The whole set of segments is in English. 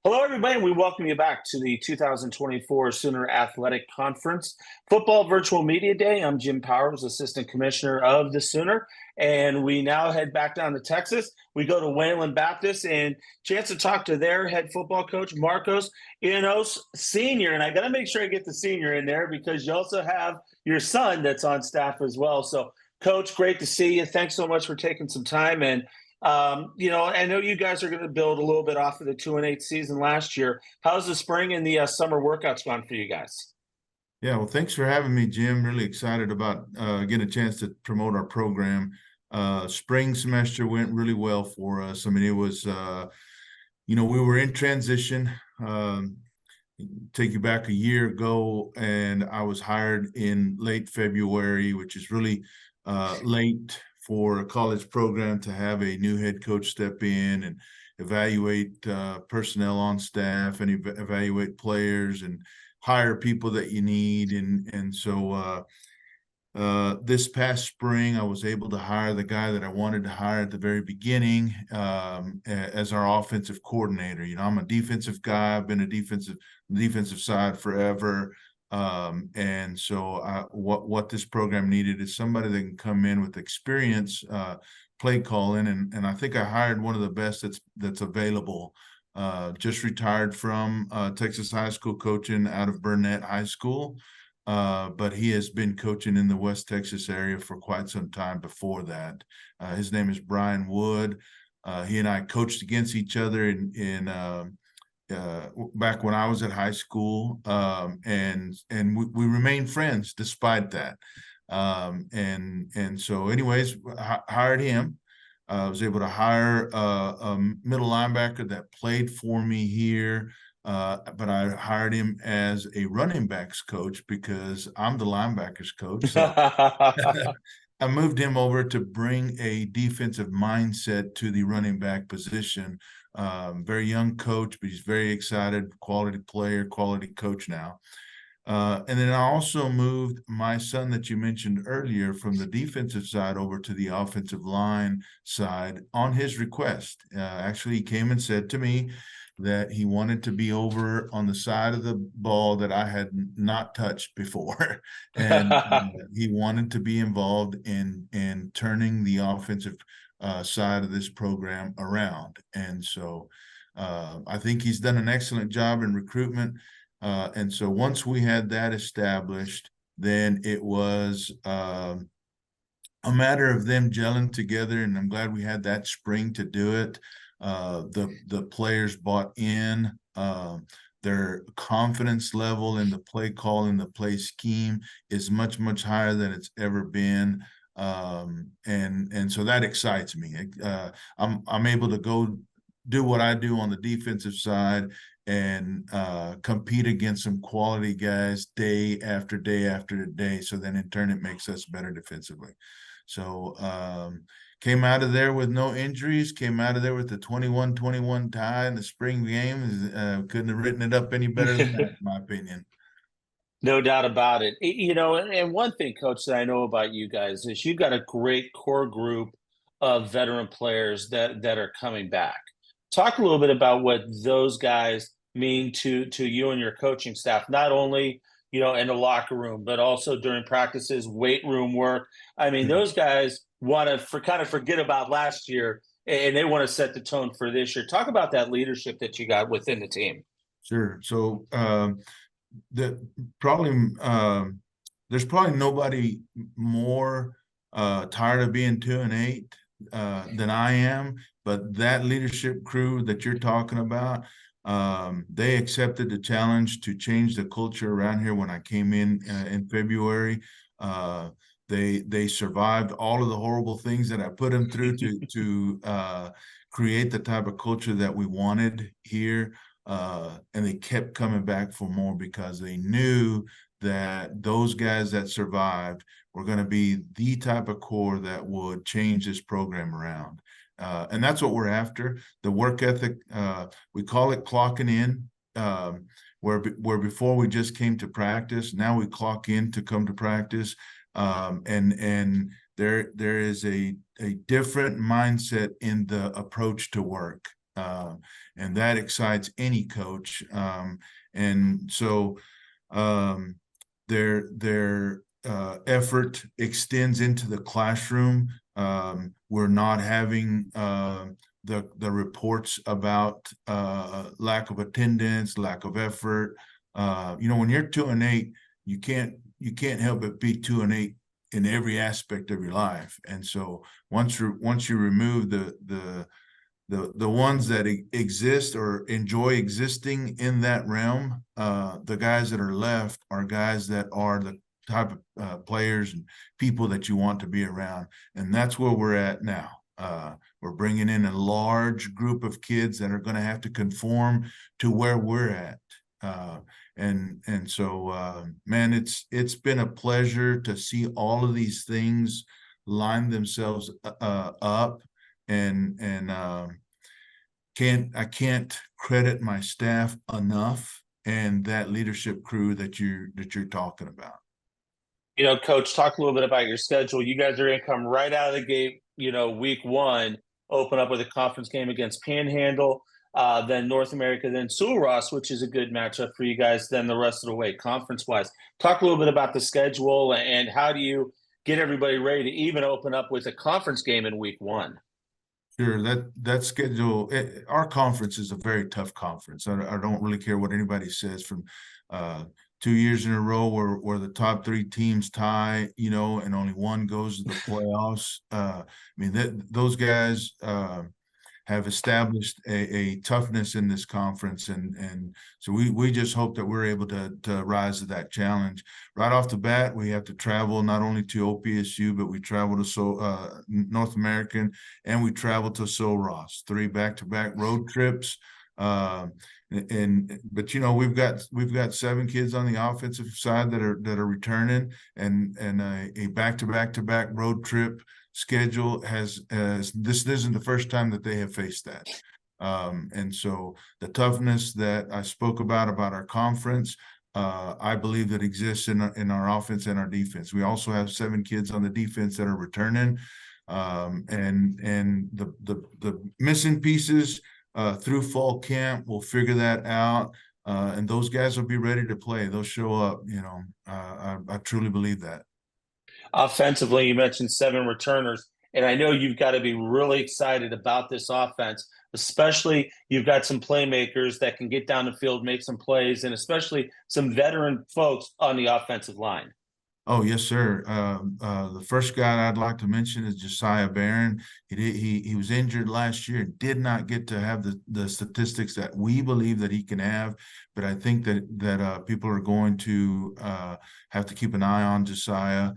Hello, everybody, and we welcome you back to the 2024 Sooner Athletic Conference Football Virtual Media Day. I'm Jim Powers, Assistant Commissioner of the Sooner, and we now head back down to Texas. We go to Wayland Baptist and chance to talk to their head football coach, Marcos Hinojos Sr. And I got to make sure I get the senior in there because you also have your son that's on staff as well. So, Coach, great to see you. Thanks so much for taking some time. And I know you guys are going to build a little bit off of the 2-8 season last year. How's the spring and the summer workouts gone for you guys? Yeah, well, thanks for having me, Jim. Really excited about getting a chance to promote our program. Spring semester went really well for us. I mean, it was, we were in transition. Take you back a year ago, and I was hired in late February, which is really late for a college program to have a new head coach step in and evaluate personnel on staff and evaluate players and hire people that you need. And so this past spring, I was able to hire the guy that I wanted to hire at the very beginning as our offensive coordinator. I'm a defensive guy. I've been a defensive side forever. And so what this program needed is somebody that can come in with experience play calling. And I think I hired one of the best that's available. Just retired from Texas high school coaching out of Burnett High School. But he has been coaching in the West Texas area for quite some time before that. His name is Brian Wood. He and I coached against each other in back when I was at high school, and we remained friends despite that. And so, anyways, hired him. I was able to hire a middle linebacker that played for me here, but I hired him as a running backs coach because I'm the linebackers coach. So I moved him over to bring a defensive mindset to the running back position. Very young coach, but he's very excited, quality player, quality coach now. And then I also moved my son that you mentioned earlier from the defensive side over to the offensive line side on his request. Actually, he came and said to me that he wanted to be over on the side of the ball that I had not touched before. And he wanted to be involved in turning the offensive side of this program around. And so I think he's done an excellent job in recruitment. And so once we had that established, then it was a matter of them gelling together. And I'm glad we had that spring to do it. The players bought in. Their confidence level in the play call and the play scheme is much, much higher than it's ever been. And so that excites me. I'm able to go do what I do on the defensive side and compete against some quality guys day after day after day. So then in turn, it makes us better defensively. So came out of there with no injuries, came out of there with the 21-21 tie in the spring game. Couldn't have written it up any better than that, in my opinion. No doubt about it. And one thing, Coach, that I know about you guys is you've got a great core group of veteran players that are coming back. Talk a little bit about what those guys mean to you and your coaching staff, not only in the locker room, but also during practices, weight room work. I mean, those guys want to kind of forget about last year and they want to set the tone for this year. Talk about that leadership that you got within the team. Sure. So the probably there's probably nobody more tired of being 2-8 than I am, but that leadership crew that you're talking about, they accepted the challenge to change the culture around here when I came in February. They survived all of the horrible things that I put them through to create the type of culture that we wanted here. And they kept coming back for more because they knew that those guys that survived were going to be the type of core that would change this program around. And that's what we're after. The work ethic, we call it clocking in, where before we just came to practice. Now we clock in to come to practice. And there is a different mindset in the approach to work. and that excites any coach. And so their effort extends into the classroom. We're not having the reports about lack of attendance, lack of effort. When you're 2-8, you can't help but be 2-8 in every aspect of your life. And so once you remove the ones that exist or enjoy existing in that realm, the guys that are left are guys that are the type of players and people that you want to be around. And that's where we're at now. We're bringing in a large group of kids that are going to have to conform to where we're at. And so, man, it's been a pleasure to see all of these things line themselves up, and I can't credit my staff enough and that leadership crew that you're talking about. Coach, talk a little bit about your schedule. You guys are going to come right out of the gate, week one, open up with a conference game against Panhandle, then North America, then Sul Ross, which is a good matchup for you guys, then the rest of the way, conference-wise. Talk a little bit about the schedule and how do you get everybody ready to even open up with a conference game in week one? Sure, that schedule, our conference is a very tough conference. I don't really care what anybody says. From 2 years in a row where the top 3 teams tie, and only one goes to the playoffs. Those guys have established a toughness in this conference, and so we just hope that we're able to rise to that challenge. Right off the bat, we have to travel not only to OPSU, but we travel to North American, and we travel to Sul Ross, 3 back-to-back road trips. But we've got 7 kids on the offensive side that are returning, and a back-to-back road trip schedule this isn't the first time that they have faced that. And so the toughness that I spoke about our conference, I believe that exists in our offense and our defense. We also have 7 kids on the defense that are returning, and the missing pieces through fall camp, we'll figure that out, and those guys will be ready to play. They'll show up. I truly believe that. Offensively, you mentioned 7 returners, and I know you've got to be really excited about this offense, especially you've got some playmakers that can get down the field, make some plays, and especially some veteran folks on the offensive line. Oh, yes, sir. The first guy I'd like to mention is Josiah Barron. He was injured last year and did not get to have the statistics that we believe that he can have. But I think that people are going to have to keep an eye on Josiah.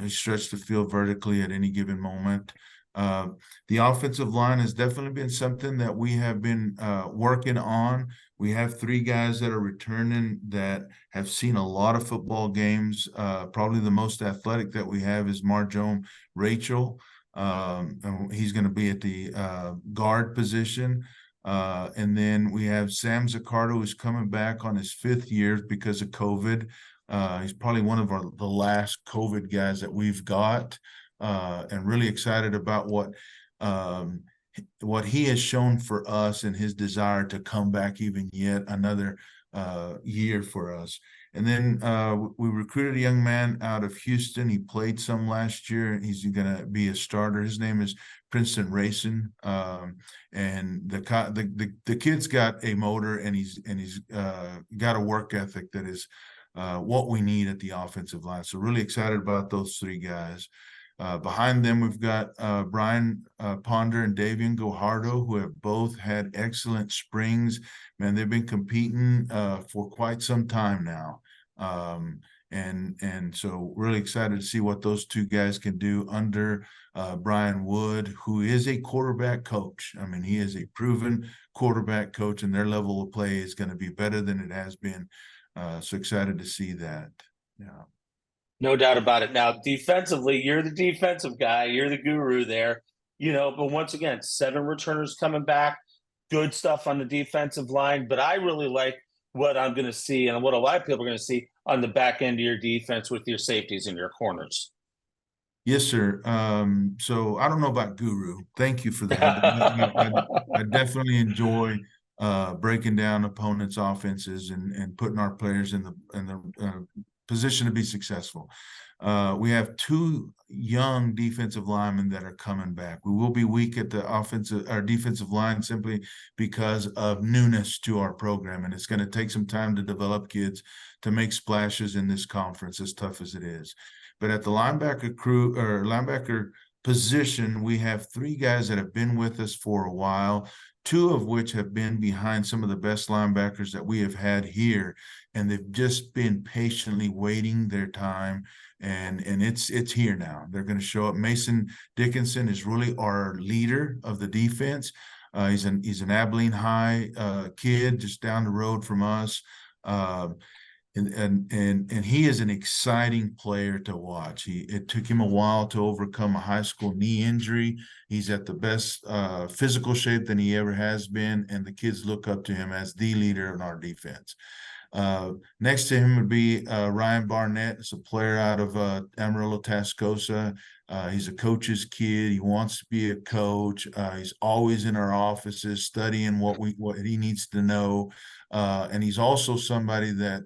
He stretched the field vertically at any given moment. The offensive line has definitely been something that we have been working on. We have 3 guys that are returning that have seen a lot of football games. Probably the most athletic that we have is Marjone Rachel. And he's going to be at the guard position. And then we have Sam Zaccardo, who's coming back on his 5th year because of COVID. He's probably one of the last COVID guys that we've got, and really excited about what he has shown for us and his desire to come back even yet another year for us. And then we recruited a young man out of Houston. He played some last year. He's going to be a starter. His name is Princeton Racing, and the kid's got a motor, and he's got a work ethic that is what we need at the offensive line. So really excited about those 3 guys. Behind them, we've got Brian Ponder and Davian Gohardo, who have both had excellent springs. Man, they've been competing for quite some time now. And so really excited to see what those 2 guys can do under Brian Wood, who is a quarterback coach. I mean, he is a proven quarterback coach, and their level of play is going to be better than it has been. So excited to see that. Yeah. No doubt about it. Now, defensively, you're the defensive guy. You're the guru there. But once again, 7 returners coming back. Good stuff on the defensive line. But I really like what I'm going to see and what a lot of people are going to see on the back end of your defense with your safeties and your corners. Yes, sir. So I don't know about guru. Thank you for that. I definitely enjoy breaking down opponents' offenses and putting our players in the position to be successful. We have two young defensive linemen that are coming back. We will be weak at the our defensive line simply because of newness to our program, and it's going to take some time to develop kids to make splashes in this conference, as tough as it is. But at the linebacker position, we have three guys that have been with us for a while, two of which have been behind some of the best linebackers that we have had here, and they've just been patiently waiting their time. And it's here now. They're going to show up. Mason Dickinson is really our leader of the defense. He's an Abilene High kid just down the road from us. And he is an exciting player to watch. It took him a while to overcome a high school knee injury. He's at the best physical shape than he ever has been, and the kids look up to him as the leader in our defense. Next to him would be Ryan Barnett. It's a player out of Amarillo, Tascosa. He's a coach's kid. He wants to be a coach. He's always in our offices studying what he needs to know. And he's also somebody that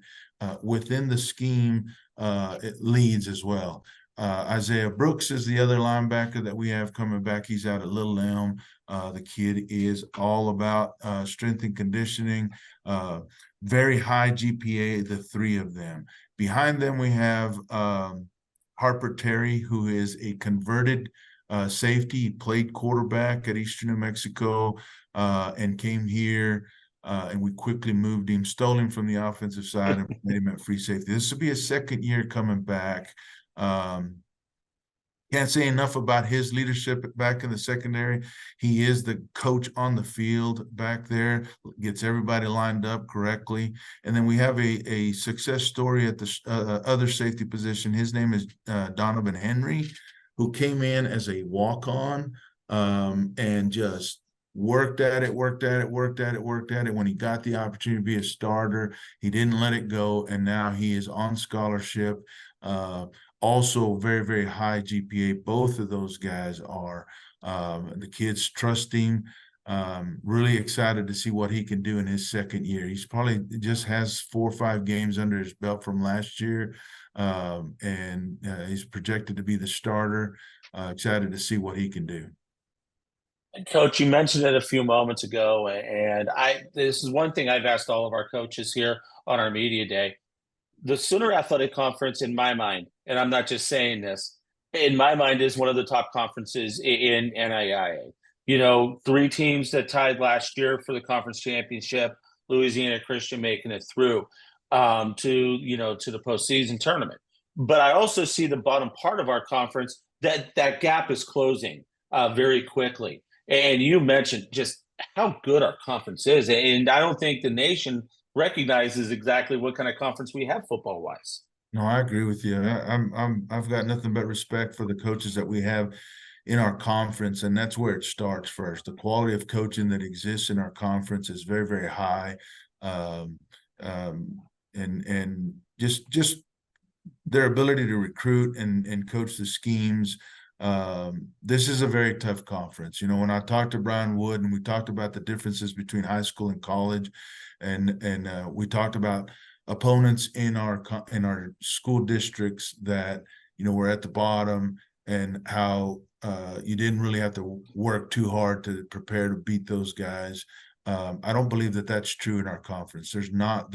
within the scheme, it leads as well. Isaiah Brooks is the other linebacker that we have coming back. He's out at Little Elm. The kid is all about strength and conditioning, very high GPA, the three of them. Behind them, we have Harper Terry, who is a converted safety. He played quarterback at Eastern New Mexico and came here. And we quickly moved him, stole him from the offensive side, and made him at free safety. This will be his second year coming back. Can't say enough about his leadership back in the secondary. He is the coach on the field back there, gets everybody lined up correctly. And then we have a success story at the other safety position. His name is Donovan Henry, who came in as a walk-on and just worked at it. When he got the opportunity to be a starter, he didn't let it go, and now he is on scholarship. Also very, very high GPA. Both of those guys are. The kids trust him. Really excited to see what he can do in his second year. He's probably just has 4 or 5 games under his belt from last year, and he's projected to be the starter. Excited to see what he can do. Coach, you mentioned it a few moments ago, and this is one thing I've asked all of our coaches here on our media day. The Sooner Athletic Conference, in my mind, and I'm not just saying this, in my mind, is one of the top conferences in NAIA. You know, 3 teams that tied last year for the conference championship, Louisiana Christian making it through to the postseason tournament. But I also see the bottom part of our conference that gap is closing very quickly. And you mentioned just how good our conference is, and I don't think the nation recognizes exactly what kind of conference we have football wise. No, I agree with you. I've got nothing but respect for the coaches that we have in our conference, and that's where it starts first. The quality of coaching that exists in our conference is very, very high, and just their ability to recruit and coach the schemes. This is a very tough conference. You know, when I talked to Brian Wood and we talked about the differences between high school and college, and we talked about opponents in our school districts that, you know, were at the bottom, and how you didn't really have to work too hard to prepare to beat those guys. I don't believe that that's true in our conference. There's not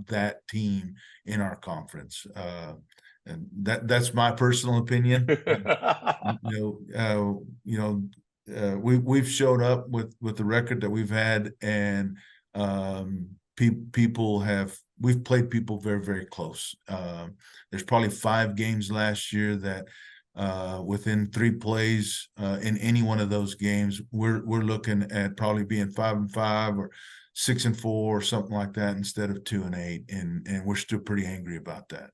that team in our conference. And that's my personal opinion. We've showed up with the record that we've had, and we've played people very, very close. There's probably 5 games last year that within 3 plays in any one of those games, we're looking at probably being 5-5 or 6-4 or something like that instead of 2-8, and we're still pretty angry about that.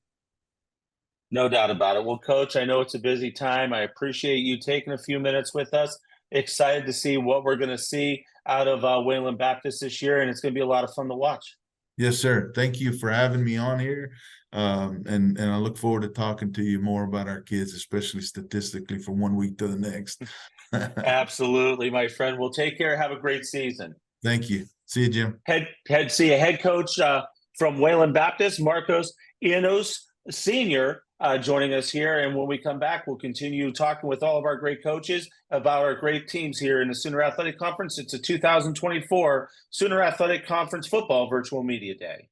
No doubt about it. Well, Coach, I know it's a busy time. I appreciate you taking a few minutes with us. Excited to see what we're going to see out of Wayland Baptist this year, and it's going to be a lot of fun to watch. Yes, sir. Thank you for having me on here. And I look forward to talking to you more about our kids, especially statistically from one week to the next. Absolutely, my friend. Well, take care. Have a great season. Thank you. See you, Jim. Head coach from Wayland Baptist, Marcos Hinojos Senior, joining us here. And when we come back, we'll continue talking with all of our great coaches about our great teams here in the Sooner Athletic Conference. It's a 2024 Sooner Athletic Conference Football Virtual Media Day.